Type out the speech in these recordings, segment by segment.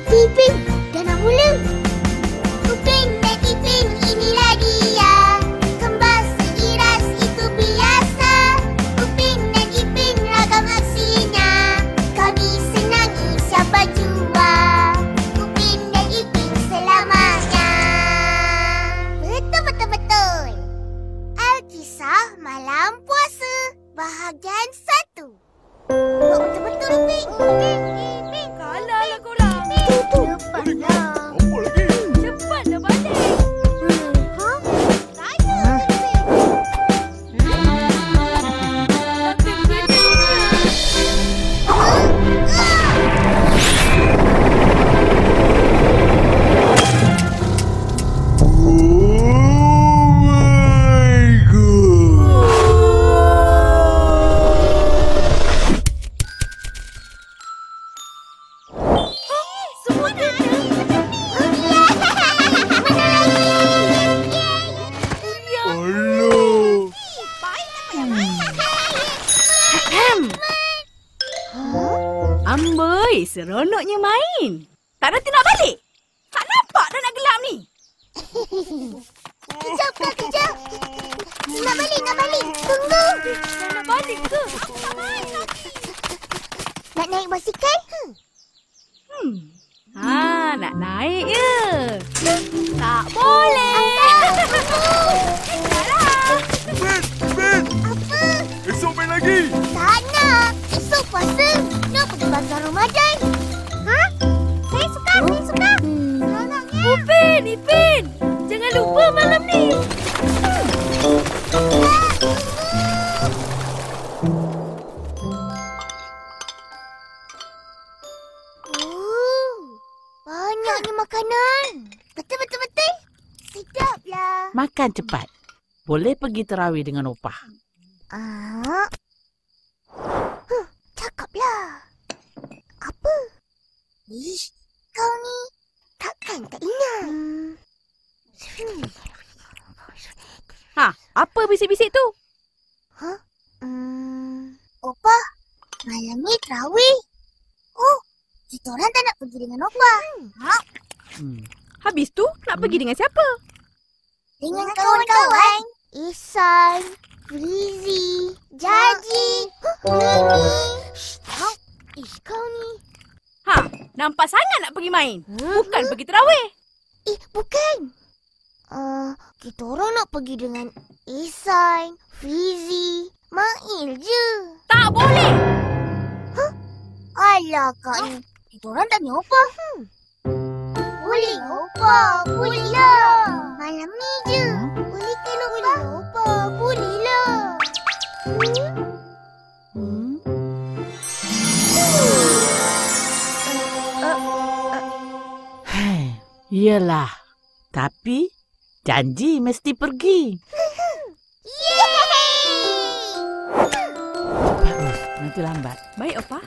Ipin, dah nak mula. Upin dan Ipin, inilah dia. Kembar seiras itu biasa. Upin dan Ipin ragam aksinya. Kami senangi siapa jua. Upin dan Ipin selamanya. Betul. Alkisah Malam Puasa, bahagian 1. Betul-betul, Upin. Ipin. Kalahlah korang. Cepatlah. Apa lagi? Cepatlah balik. Amboi, seronoknya main. Tak nanti nak balik? Tak nampak dah nak gelap ni. Kejap. Nak balik. Tunggu. Nak balik ke? Aku tak main lagi. Nak naik basikal? Nak naik je. Tak boleh. Ben! Apa? Esok main lagi! Tak nak. Esok puasa. Nak pergi bazar Ramadan. Ha? Saya suka. Seronoknya. Ipin. Jangan lupa malam ni. Banyaknya makanan. Betul. Sedaplah. Makan cepat. Boleh pergi terawih dengan opah. Cakaplah. Apa? Ish, kau ni takkan tak ingat. Apa bisik-bisik tu? Opah, malam ni terawih. Oh, kita orang tak nak pergi dengan Opah. Habis tu nak pergi dengan siapa? Dengan kawan-kawan. Ihsan, Frizi, Jaji, Mimi. Kau ni. Nampak sangat nak pergi main. Bukan pergi terawih. Bukan. Kita orang nak pergi dengan Ihsan, Frizi, Mail je. Tak boleh. Alah kak ni. Kita orang tanya Opah. Boleh Opah, bolehlah. Malam ni je. Boleh kan Opah? Bolehlah. Iyalah. Tapi janji mesti pergi. Bagus, nanti lambat. Baik, Opah.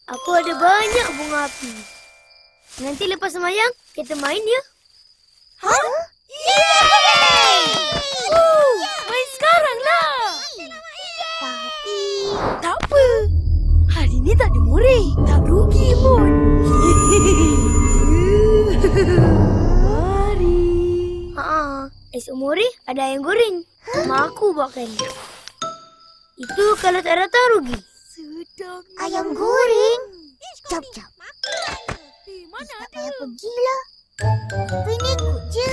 Aku ada banyak bunga api. Nanti lepas semayang, kita main ya? Yeay! Main sekarang lah. Tapi Tak apa. Hari ni tak ada murid. Tak rugi pun. Mari. Esok Mori ada ayam goreng. Mak aku buatkan. Itu kalau tak datang rugi. Sedap. ayam goreng. Jap. Mana Tak ada? payah pergilah. Pin ikut je.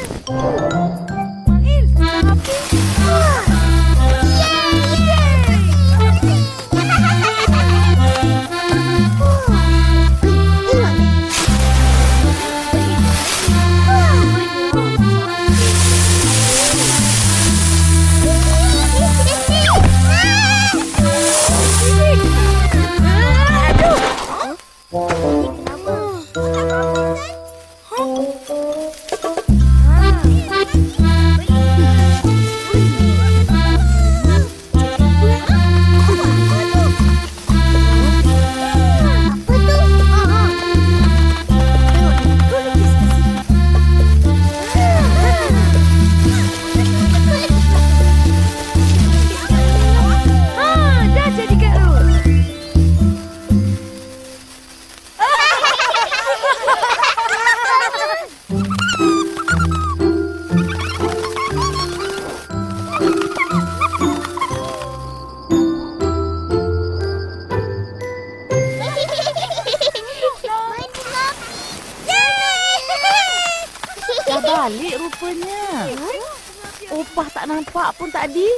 balik rupanya. Opah tak nampak pun tadi.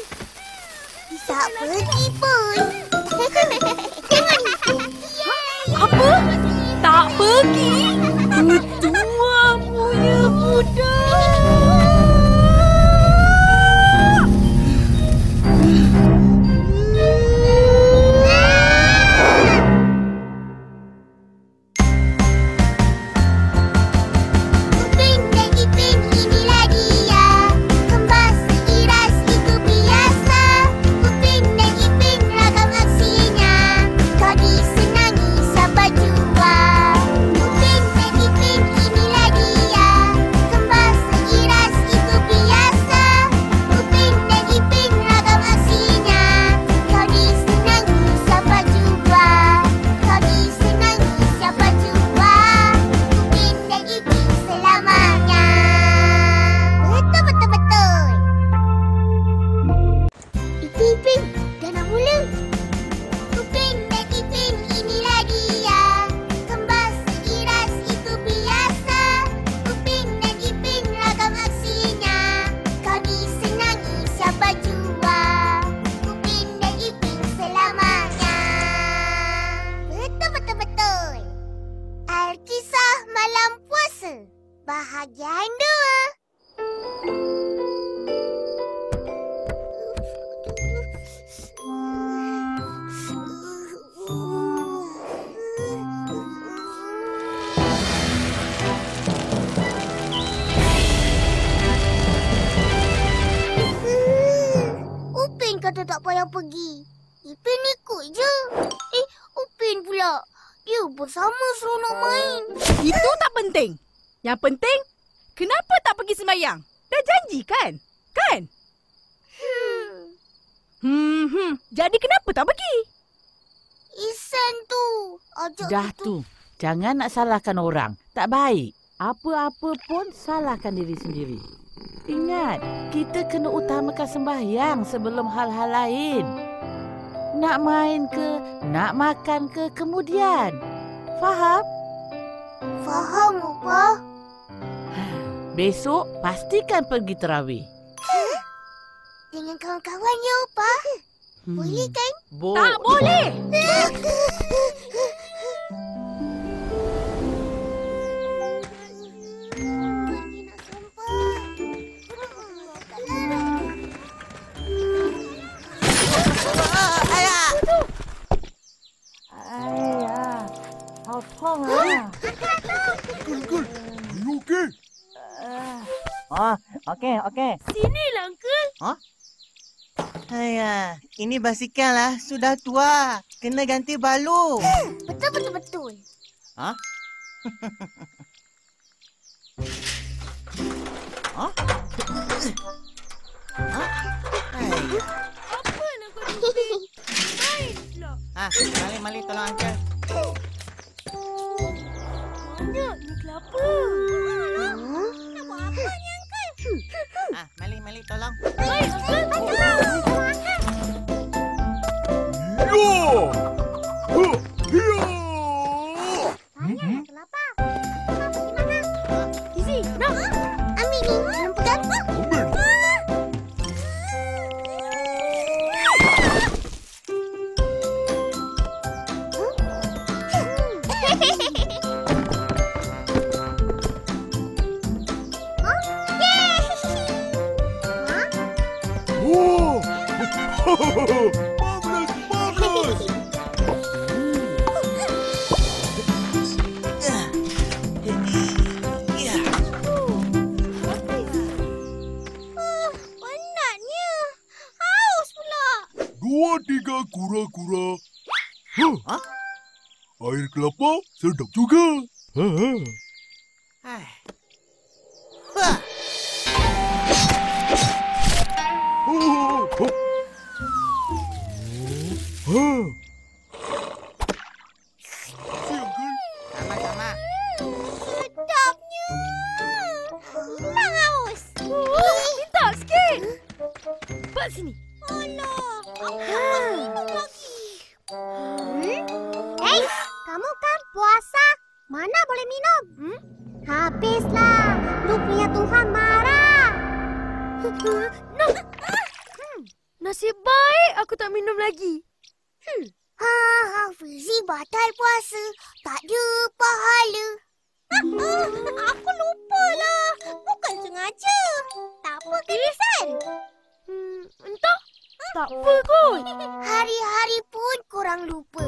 Tak pergi pun. Apa? Tak pergi? Tua punya budak. Upin dan Ipin inilah dia. Kembas seiras itu biasa. Upin dan Ipin ragam aksinya. Kau disenangi siapa jua. Upin dan Ipin inilah dia. Kembas seiras itu biasa. Upin dan Ipin ragam aksinya. Kau disenangi siapa jua. Kau disenangi siapa jua. Upin dan Ipin selamanya. Betul. Ipin, dah nak mula. Upin dan Ipin inilah dia. Kembas seiras itu biasa. Upin dan Ipin ragam aksinya. Kau disenangi siapa jua. Upin dan Ipin selamanya. Betul. Alkisah Malam Puasa bahagian 2. Upin kata tak payah pergi. Ipin ikut je. Upin pula. Dia bersama seronok main. Itu tak penting. Yang penting, kenapa tak pergi sembahyang? Dah janji kan? Kan? Jadi kenapa tak pergi? Isan tu. Ajak Dah kita. tu. Jangan nak salahkan orang. Tak baik. Apa-apa pun salahkan diri sendiri. Ingat, kita kena utamakan sembahyang sebelum hal-hal lain. Nak main ke, nak makan ke kemudian. Faham? Faham, Opah. Besok pastikan pergi terawih. Dengan kawan-kawan ya, Opah. Boleh kan? Tak boleh. Ini nak sempat. Tak larang. Ayah, apa lah? Uncle, are you okay? Okey. Sinilah, Uncle. Ayah, ini basikal lah. Sudah tua. Kena ganti balu. Betul. Ha? Ha? Ha? Ayah. Apa nak kau Upin? Main pula. Mali tolong uncle. Banyak ni kelapa. Nak buat apa ni, Uncle? Mali tolong. Baik, Uncle. Yo! Huh, yo! Banyak kelapa. Pergi mana? Isi, nak? Ambil ni. Jangan pegang. Amin. Oh! Marvelous! Penatnya. Haus pula. 2, 3 kura-kura. Huh. Hah? Air kelapa sedap juga. Hai. Wah. Oh, oh. Ah. Si Uncle. Sama-sama. Sedapnya. Hilang haus. Minta sikit. Buat sini. Alah, aku tak minum lagi. Hei, kamu kan puasa. Mana boleh minum? Habislah. Lu punya Tuhan Fizi batal puasa. Tak ada pahala. Aku lupa lah. Bukan sengaja. Tak apa ke, Nisan? Entah. Tak apa kot. Hari-hari pun korang lupa.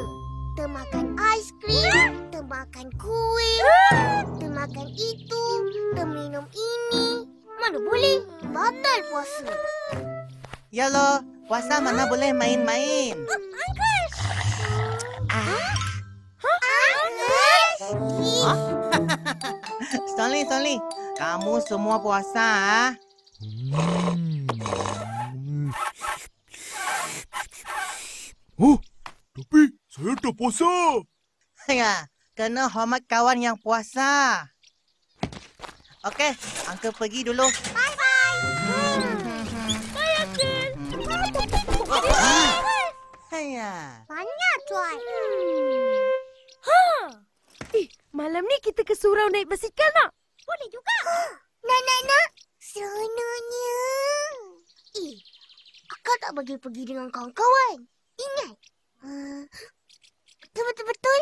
Termakan aiskrim, termakan kuih, termakan itu, terminum ini. Mana boleh? Batal puasa. Ya loh, puasa mana boleh main-main. Uncle! Stoli, kamu semua puasa. Oh, tapi saya tak puasa. Ya, kena hormat kawan yang puasa. Okey, Uncle pergi dulu. Bye-bye. Ya. Banyak, Tuan. Malam ni kita ke surau naik basikal nak? Boleh juga. Nak. Seronoknya. Akak tak bagi pergi dengan kawan-kawan. Ingat. Betul-betul?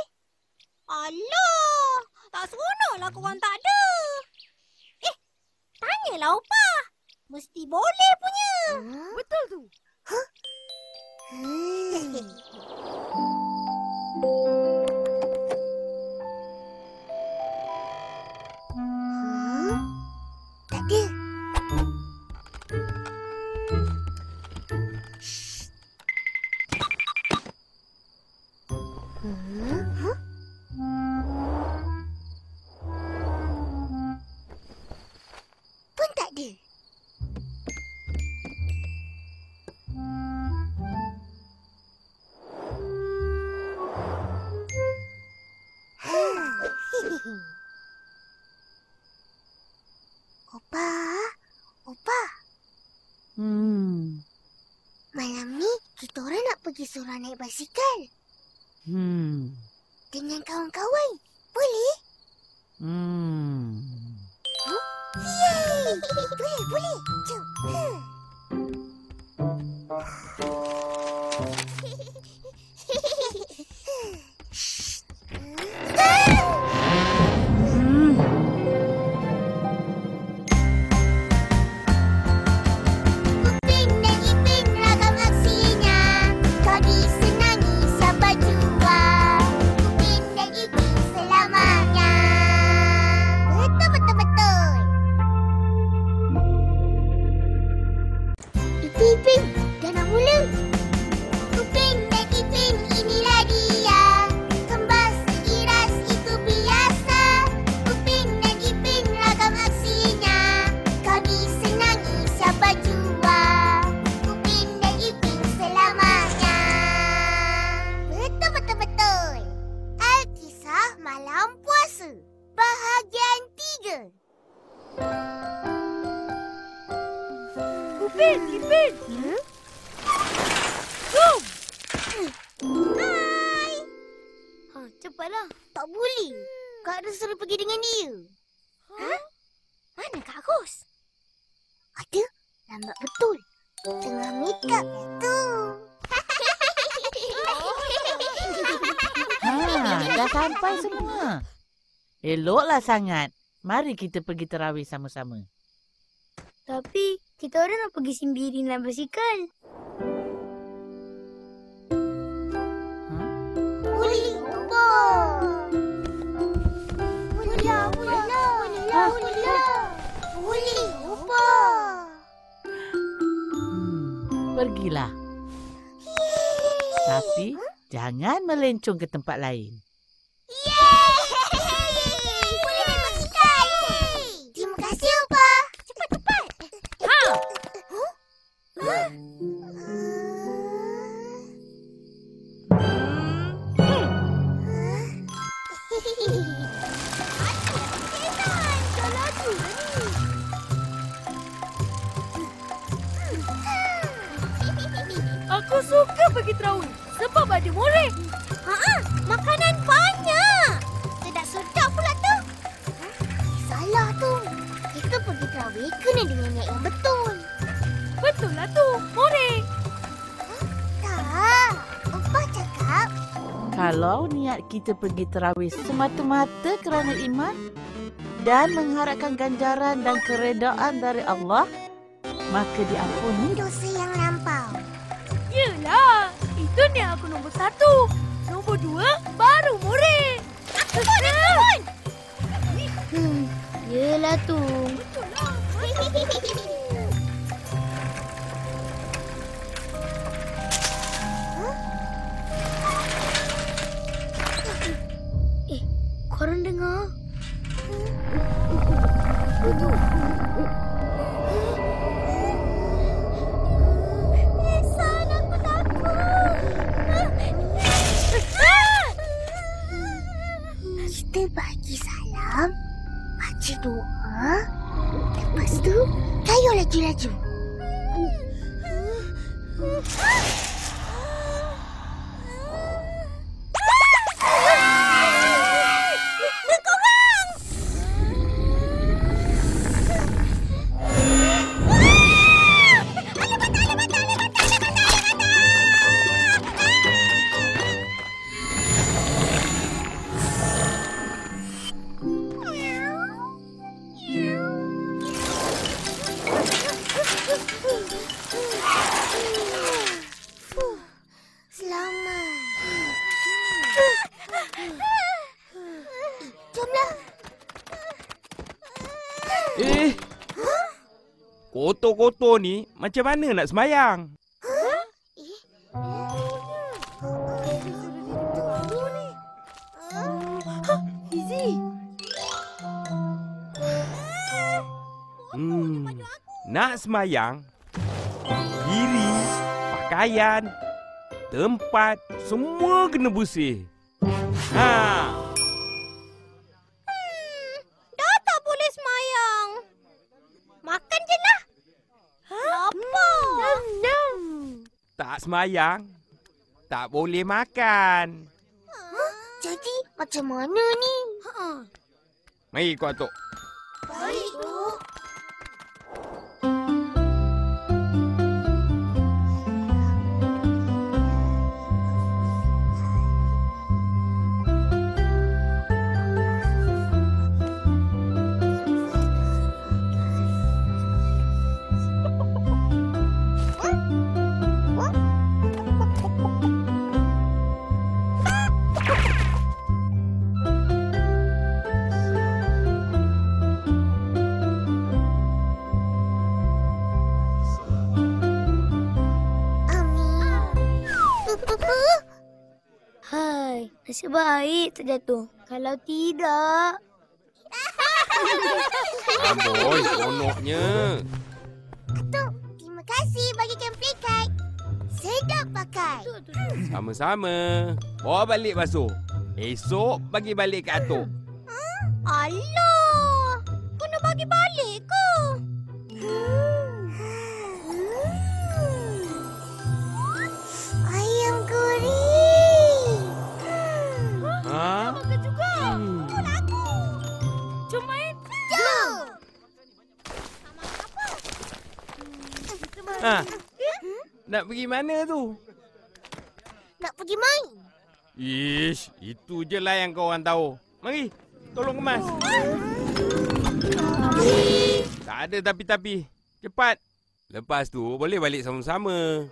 Alah, tak seronoklah korang tak ada. Tanyalah Opah. Mesti boleh punya. Betul tu. Tak ada. Pun tak ada. Opah. Malam ni kita orang nak pergi surau naik basikal. Dengan kawan-kawan. Boleh? Yeay! Boleh. Jom. Upin dan Ipin ragam aksinya. Kau disenangi siapa jua. Upin dan Ipin selamanya. Betul. Ipin, dah nak mula. Upin dan Ipin, inilah dia. Kembas iras itu biasa. Upin dan Ipin ragam aksinya. Kau disenangi siapa jua. Upin dan Ipin selamanya. Betul. Alkisah Malam Puasa. Bahagian 3. Upin, Ipin. Jom. Hai. Cepatlah. Tak boleh. Kak Ros suruh pergi dengan dia. Mana Kak Ros? Ada. Lambat betul. Tengah make up tu. Dah sampai semua. Eloklah sangat. Mari kita pergi terawih sama-sama. Tapi kita orang nak pergi sendiri naik basikal. Boleh Opah. Pergilah. Tapi jangan melencong ke tempat lain. Boleh naik basikal. Terima kasih Opah. Cepat. Aku suka pergi terawih sebab ada moreh. Makanan banyak. Sedap pula tu. Salah tu. Kita pergi terawih kena dengan niat yang betul. Betul lah tu, moreh. Tak. Opah cakap Kalau niat kita pergi tarawih semata-mata kerana iman dan mengharapkan ganjaran dan keredaan dari Allah, maka diampuni. Dosa yang lampau. Yelah, itu ni aku nombor 1. Nombor 2 baru murid. Aku pun, aku pun. Yelah tu. Korang dengar? San, aku takut. Kita bagi salam, baca doa, lepas tu kayu laju-laju. Kotor-kotor ni macam mana nak sembahyang? Nak sembahyang, diri, pakaian, tempat, semua kena bersih. Dah tak boleh semayang. Makan je lah. Lapar. Tak sembahyang, tak boleh makan. Jadi macam mana ni? Mari ikut Atuk. Baik tu. Hai, nasib baik terjatuh. Kalau tidak... Amboi, konoknya. Atuk, terima kasih bagikan playcard. Sedap pakai. Sama-sama. Bawa balik basuh. Esok bagi balik kat Atuk. Alah, kena bagi balik ke? Ayam goreng. Ha? Makan juga. Tolong aku. Jom main. Jom. Ha? Nak pergi mana tu? Nak pergi main. Ish, itu je lah yang kau orang tahu. Mari, tolong kemas. Tak ada tapi-tapi. Cepat. Lepas tu boleh balik sama-sama.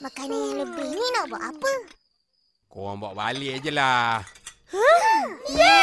Makanan yang lebih ni nak buat apa? Korang bawa balik je lah. Yeay!